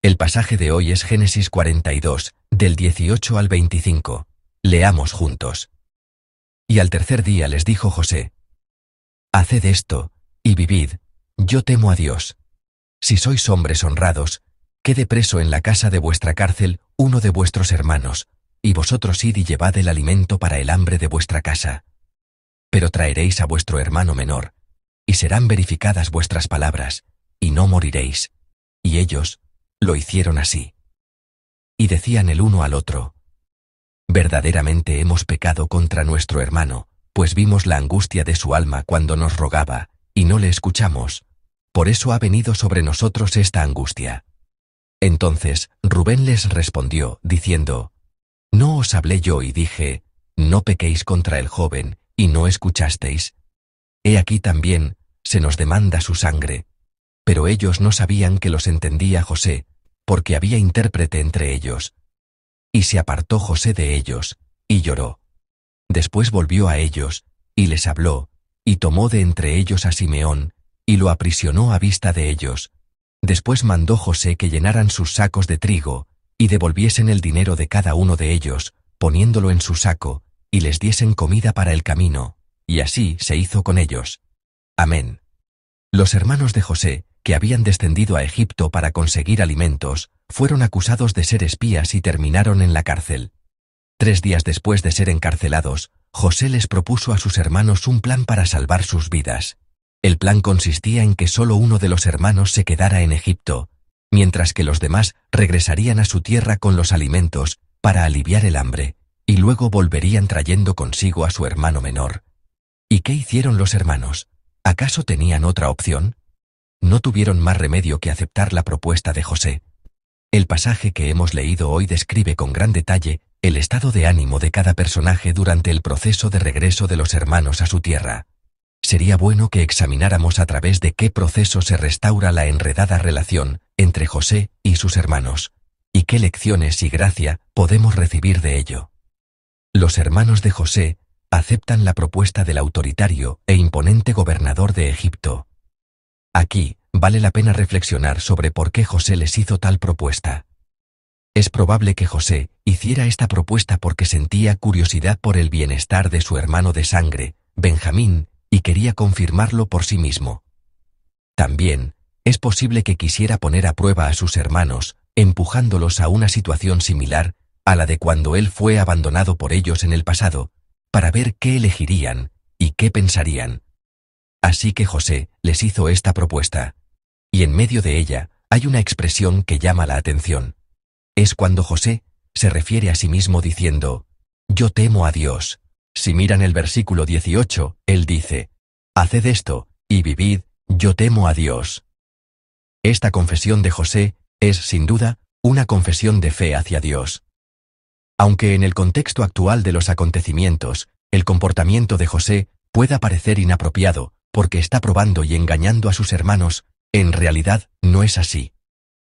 El pasaje de hoy es Génesis 42, del 18 al 25. Leamos juntos. Y al tercer día les dijo José: Haced esto, y vivid, yo temo a Dios. Si sois hombres honrados, quede preso en la casa de vuestra cárcel uno de vuestros hermanos, y vosotros id y llevad el alimento para el hambre de vuestra casa. Pero traeréis a vuestro hermano menor, y serán verificadas vuestras palabras, y no moriréis. Y ellos lo hicieron así. Y decían el uno al otro: Verdaderamente hemos pecado contra nuestro hermano, pues vimos la angustia de su alma cuando nos rogaba, y no le escuchamos. Por eso ha venido sobre nosotros esta angustia. Entonces Rubén les respondió, diciendo: ¿No os hablé yo y dije, no pequéis contra el joven, y no escuchasteis? He aquí también, se nos demanda su sangre. Pero ellos no sabían que los entendía José, porque había intérprete entre ellos. Y se apartó José de ellos, y lloró. Después volvió a ellos, y les habló, y tomó de entre ellos a Simeón, y lo aprisionó a vista de ellos. Después mandó José que llenaran sus sacos de trigo, y devolviesen el dinero de cada uno de ellos, poniéndolo en su saco, y les diesen comida para el camino, y así se hizo con ellos. Amén. Los hermanos de José, que habían descendido a Egipto para conseguir alimentos, fueron acusados de ser espías y terminaron en la cárcel. 3 días después de ser encarcelados, José les propuso a sus hermanos un plan para salvar sus vidas. El plan consistía en que solo uno de los hermanos se quedara en Egipto, mientras que los demás regresarían a su tierra con los alimentos para aliviar el hambre, y luego volverían trayendo consigo a su hermano menor. ¿Y qué hicieron los hermanos? ¿Acaso tenían otra opción? No tuvieron más remedio que aceptar la propuesta de José. El pasaje que hemos leído hoy describe con gran detalle el estado de ánimo de cada personaje durante el proceso de regreso de los hermanos a su tierra. Sería bueno que examináramos a través de qué proceso se restaura la enredada relación entre José y sus hermanos, y qué lecciones y gracia podemos recibir de ello. Los hermanos de José aceptan la propuesta del autoritario e imponente gobernador de Egipto. Aquí vale la pena reflexionar sobre por qué José les hizo tal propuesta. Es probable que José hiciera esta propuesta porque sentía curiosidad por el bienestar de su hermano de sangre, Benjamín, y quería confirmarlo por sí mismo. También es posible que quisiera poner a prueba a sus hermanos, empujándolos a una situación similar a la de cuando él fue abandonado por ellos en el pasado, para ver qué elegirían y qué pensarían. Así que José les hizo esta propuesta, y en medio de ella hay una expresión que llama la atención. Es cuando José se refiere a sí mismo diciendo: yo temo a Dios. Si miran el versículo 18, él dice: haced esto, y vivid, yo temo a Dios. Esta confesión de José es, sin duda, una confesión de fe hacia Dios. Aunque en el contexto actual de los acontecimientos, el comportamiento de José pueda parecer inapropiado, porque está probando y engañando a sus hermanos, en realidad no es así.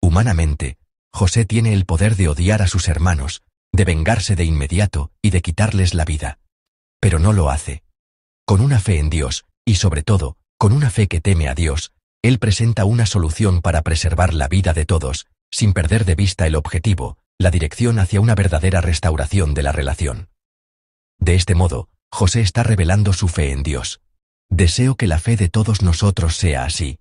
Humanamente, José tiene el poder de odiar a sus hermanos, de vengarse de inmediato y de quitarles la vida. Pero no lo hace. Con una fe en Dios, y sobre todo, con una fe que teme a Dios, él presenta una solución para preservar la vida de todos, sin perder de vista el objetivo, la dirección hacia una verdadera restauración de la relación. De este modo, José está revelando su fe en Dios. Deseo que la fe de todos nosotros sea así.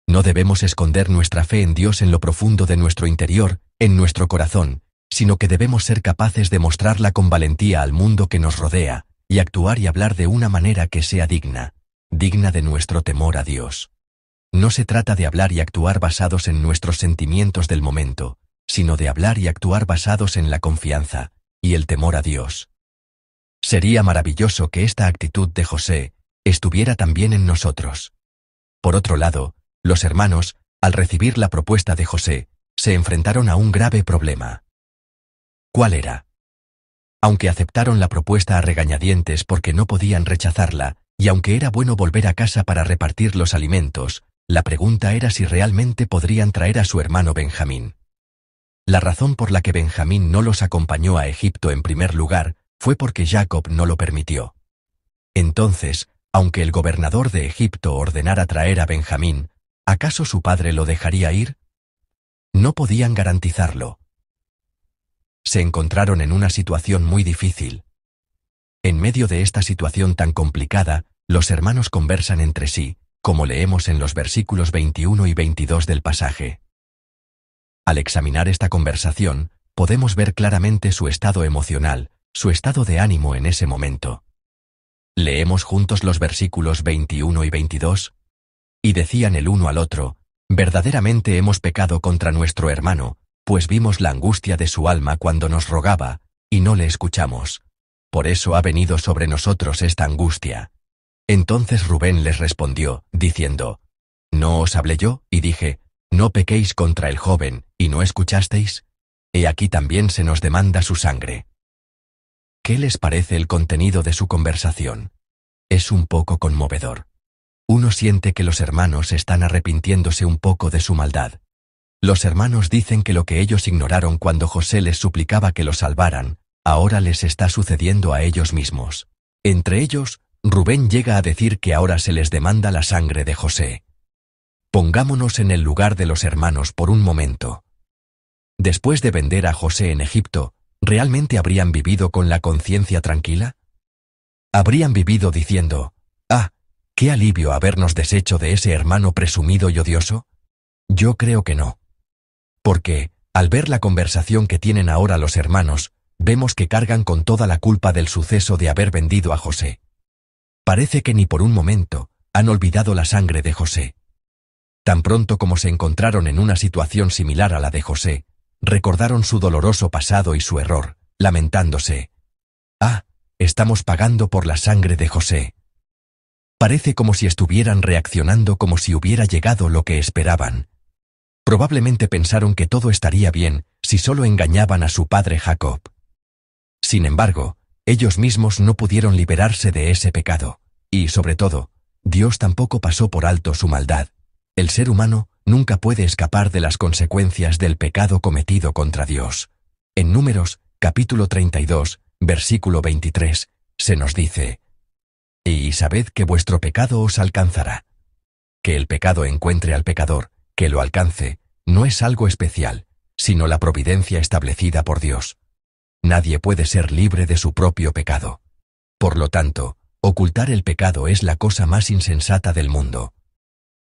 No debemos esconder nuestra fe en Dios en lo profundo de nuestro interior, en nuestro corazón, sino que debemos ser capaces de mostrarla con valentía al mundo que nos rodea, y actuar y hablar de una manera que sea digna de nuestro temor a Dios. No se trata de hablar y actuar basados en nuestros sentimientos del momento, sino de hablar y actuar basados en la confianza y el temor a Dios. Sería maravilloso que esta actitud de José estuviera también en nosotros. Por otro lado, los hermanos, al recibir la propuesta de José, se enfrentaron a un grave problema. ¿Cuál era? Aunque aceptaron la propuesta a regañadientes porque no podían rechazarla, y aunque era bueno volver a casa para repartir los alimentos, la pregunta era si realmente podrían traer a su hermano Benjamín. La razón por la que Benjamín no los acompañó a Egipto en primer lugar fue porque Jacob no lo permitió. Entonces, aunque el gobernador de Egipto ordenara traer a Benjamín, ¿acaso su padre lo dejaría ir? No podían garantizarlo. Se encontraron en una situación muy difícil. En medio de esta situación tan complicada, los hermanos conversan entre sí, como leemos en los versículos 21 y 22 del pasaje. Al examinar esta conversación, podemos ver claramente su estado emocional, su estado de ánimo en ese momento. Leemos juntos los versículos 21 y 22. Y decían el uno al otro: verdaderamente hemos pecado contra nuestro hermano, pues vimos la angustia de su alma cuando nos rogaba, y no le escuchamos. Por eso ha venido sobre nosotros esta angustia. Entonces Rubén les respondió, diciendo: ¿No os hablé yo, y dije, no pequéis contra el joven, y no escuchasteis? He aquí también se nos demanda su sangre. ¿Qué les parece el contenido de su conversación? Es un poco conmovedor. Uno siente que los hermanos están arrepintiéndose un poco de su maldad. Los hermanos dicen que lo que ellos ignoraron cuando José les suplicaba que los salvaran, ahora les está sucediendo a ellos mismos. Entre ellos, Rubén llega a decir que ahora se les demanda la sangre de José. Pongámonos en el lugar de los hermanos por un momento. Después de vender a José en Egipto, ¿realmente habrían vivido con la conciencia tranquila? ¿Habrían vivido diciendo: «Ah, qué alivio habernos deshecho de ese hermano presumido y odioso»? Yo creo que no. Porque, al ver la conversación que tienen ahora los hermanos, vemos que cargan con toda la culpa del suceso de haber vendido a José. Parece que ni por un momento han olvidado la sangre de José. Tan pronto como se encontraron en una situación similar a la de José, recordaron su doloroso pasado y su error, lamentándose: «Ah, estamos pagando por la sangre de José». Parece como si estuvieran reaccionando como si hubiera llegado lo que esperaban. Probablemente pensaron que todo estaría bien si solo engañaban a su padre Jacob. Sin embargo, ellos mismos no pudieron liberarse de ese pecado, y, sobre todo, Dios tampoco pasó por alto su maldad. El ser humano nunca puede escapar de las consecuencias del pecado cometido contra Dios. En Números, capítulo 32, versículo 23, se nos dice: «Y sabed que vuestro pecado os alcanzará». Que el pecado encuentre al pecador, que lo alcance, no es algo especial, sino la providencia establecida por Dios. Nadie puede ser libre de su propio pecado. Por lo tanto, ocultar el pecado es la cosa más insensata del mundo.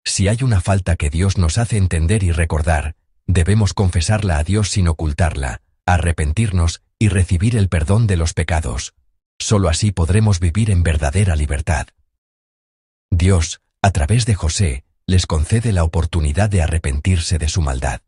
Si hay una falta que Dios nos hace entender y recordar, debemos confesarla a Dios sin ocultarla, arrepentirnos y recibir el perdón de los pecados. Solo así podremos vivir en verdadera libertad. Dios, a través de José, les concede la oportunidad de arrepentirse de su maldad.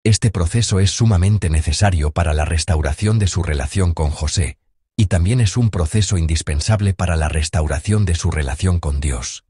Este proceso es sumamente necesario para la restauración de su relación con José, y también es un proceso indispensable para la restauración de su relación con Dios.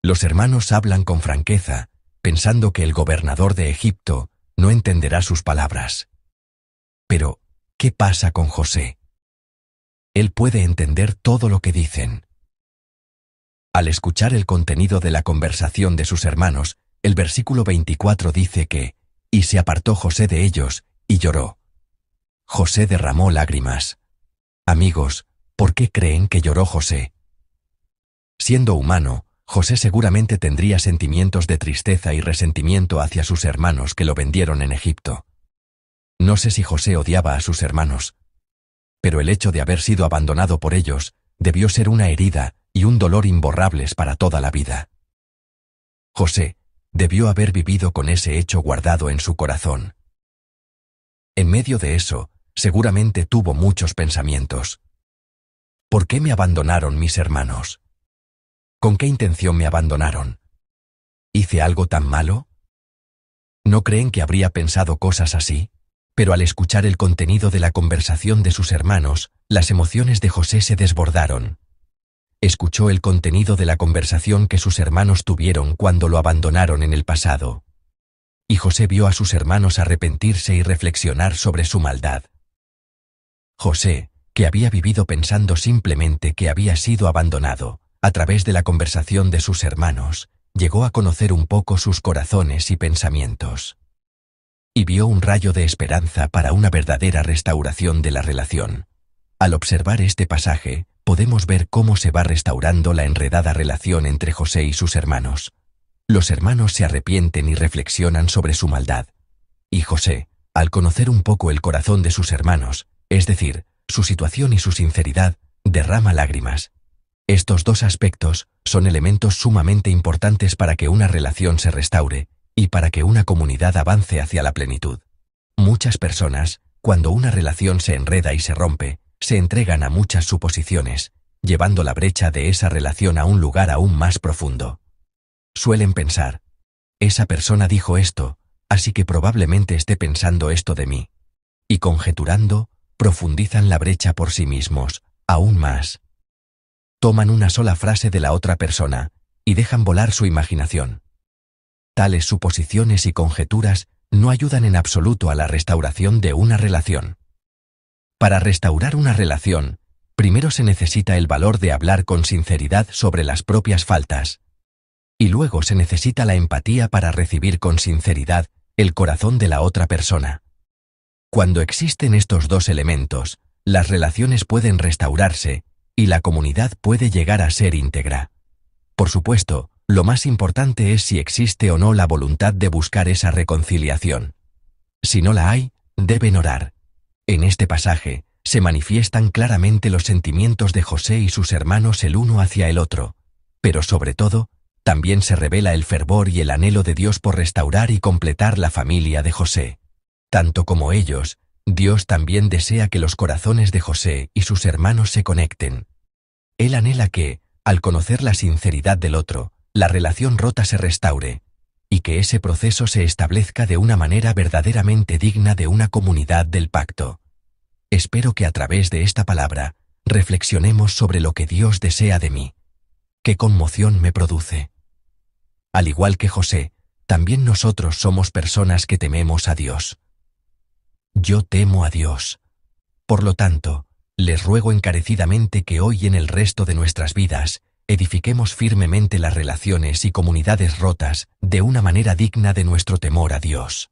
Los hermanos hablan con franqueza, pensando que el gobernador de Egipto no entenderá sus palabras. Pero, ¿qué pasa con José? Él puede entender todo lo que dicen. Al escuchar el contenido de la conversación de sus hermanos, el versículo 24 dice que: «Y se apartó José de ellos, y lloró». José derramó lágrimas. Amigos, ¿por qué creen que lloró José? Siendo humano, José seguramente tendría sentimientos de tristeza y resentimiento hacia sus hermanos que lo vendieron en Egipto. No sé si José odiaba a sus hermanos, pero el hecho de haber sido abandonado por ellos debió ser una herida y un dolor imborrables para toda la vida. José debió haber vivido con ese hecho guardado en su corazón. En medio de eso, seguramente tuvo muchos pensamientos. ¿Por qué me abandonaron mis hermanos? ¿Con qué intención me abandonaron? ¿Hice algo tan malo? ¿No creen que habría pensado cosas así? Pero al escuchar el contenido de la conversación de sus hermanos, las emociones de José se desbordaron. Escuchó el contenido de la conversación que sus hermanos tuvieron cuando lo abandonaron en el pasado. Y José vio a sus hermanos arrepentirse y reflexionar sobre su maldad. José, que había vivido pensando simplemente que había sido abandonado, a través de la conversación de sus hermanos, llegó a conocer un poco sus corazones y pensamientos. Y vio un rayo de esperanza para una verdadera restauración de la relación. Al observar este pasaje, podemos ver cómo se va restaurando la enredada relación entre José y sus hermanos. Los hermanos se arrepienten y reflexionan sobre su maldad. Y José, al conocer un poco el corazón de sus hermanos, es decir, su situación y su sinceridad, derrama lágrimas. Estos dos aspectos son elementos sumamente importantes para que una relación se restaure y para que una comunidad avance hacia la plenitud. Muchas personas, cuando una relación se enreda y se rompe, se entregan a muchas suposiciones, llevando la brecha de esa relación a un lugar aún más profundo. Suelen pensar: esa persona dijo esto, así que probablemente esté pensando esto de mí. Y conjeturando, profundizan la brecha por sí mismos, aún más. Toman una sola frase de la otra persona y dejan volar su imaginación. Tales suposiciones y conjeturas no ayudan en absoluto a la restauración de una relación. Para restaurar una relación, primero se necesita el valor de hablar con sinceridad sobre las propias faltas. Y luego se necesita la empatía para recibir con sinceridad el corazón de la otra persona. Cuando existen estos dos elementos, las relaciones pueden restaurarse y la comunidad puede llegar a ser íntegra. Por supuesto, lo más importante es si existe o no la voluntad de buscar esa reconciliación. Si no la hay, deben orar. En este pasaje, se manifiestan claramente los sentimientos de José y sus hermanos el uno hacia el otro, pero sobre todo, también se revela el fervor y el anhelo de Dios por restaurar y completar la familia de José. Tanto como ellos, Dios también desea que los corazones de José y sus hermanos se conecten. Él anhela que, al conocer la sinceridad del otro, la relación rota se restaure, y que ese proceso se establezca de una manera verdaderamente digna de una comunidad del pacto. Espero que a través de esta palabra, reflexionemos sobre lo que Dios desea de mí. ¿Qué conmoción me produce? Al igual que José, también nosotros somos personas que tememos a Dios. Yo temo a Dios. Por lo tanto, les ruego encarecidamente que hoy y en el resto de nuestras vidas, edifiquemos firmemente las relaciones y comunidades rotas de una manera digna de nuestro temor a Dios.